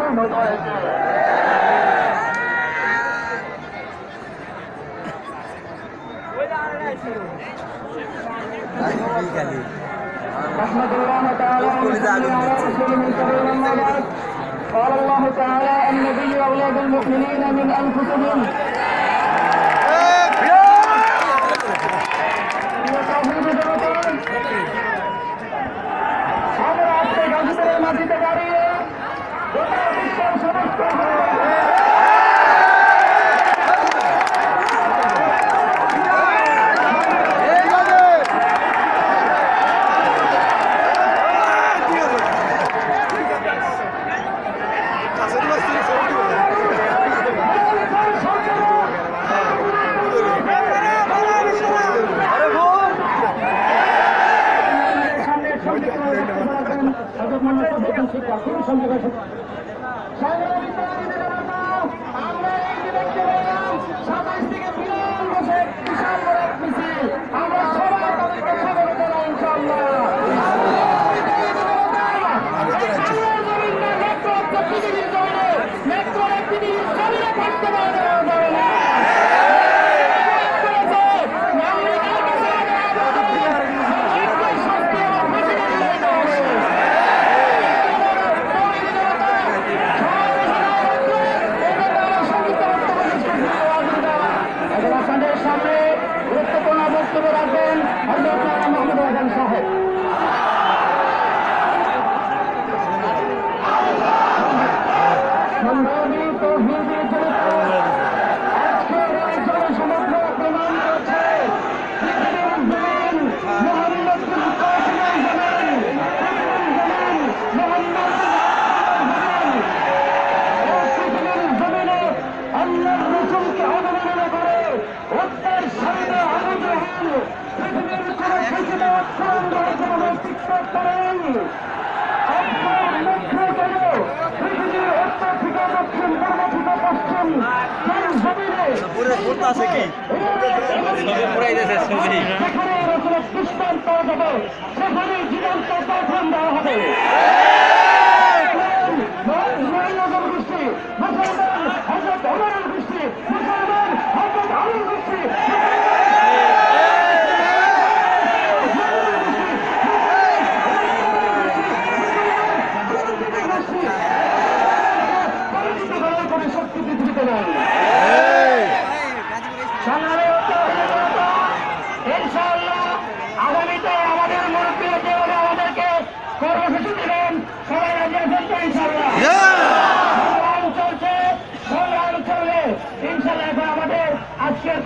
পরিণত হয়েছে। رحمة الله تعالى قال الله تعالى النبي أولاد المؤمنين من أنفسهم আমরা আজকে গাজীপুরের মাটিতে দাঁড়িয়ে গোটা বিশ্বের সমস্ত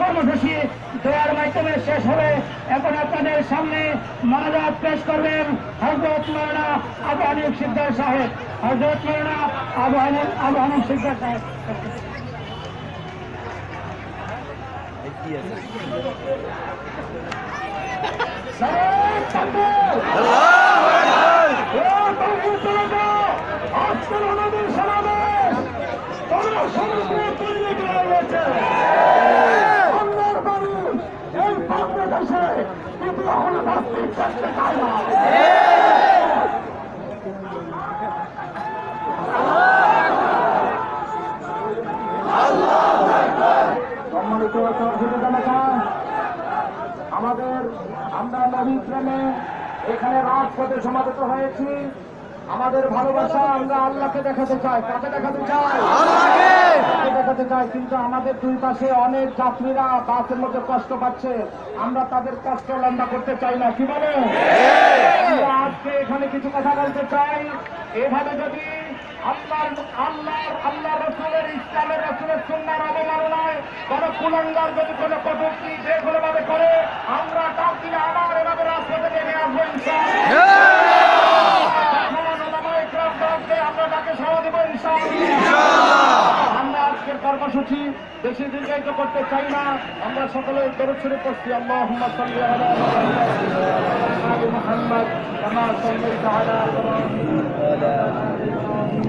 কর্মসূচি দেওয়ার মাধ্যমে শেষ হবে। এখন আপনাদের সামনে মোনাজাত পেশ করবেন হযরত মাওলানা আবু হানিফ সিকদার সাহেব। হযরত মাওলানা আবু হানিফ সিকদার সাহেব। আমরা নবী প্রেমে এখানে রাজপথে সমাবেত হয়েছি। আমাদের ভালোবাসা আমরা আল্লাহকে দেখাতে চাই। কাকে দেখাতে চাই? আল্লাহকে দেখাতে চাই। কিন্তু আমাদের দুই পাশে অনেক যাত্রীরা বাসের মধ্যে কষ্ট পাচ্ছে, আমরা তাদের কষ্ট লম্বা করতে চাই না। কি বলে? আজকে এখানে কিছু কথা বলতে চাই। এভাবে যদি আল্লাহ রসুলের ইসলামের রসুলের সুন্নাহর অবমাননায় কোন কুলাঙ্গার যদি কোন কটূক্তি যে কোনো ভাবে করে, আমরা তার দিনে আবার এভাবে রাজপথে নেমে আসবো আমরা তাকে সভা দেবো আমরা আজকের কর্মসূচি বেশি দীর্ঘায়িত করতে চাই না। আমরা সকলে দরুদ শরীফ পড়ছি। আল্লাহুম্মা সাল্লি আলা মুহাম্মাদ কামা সাল্লাইতা আলা ইব্রাহিম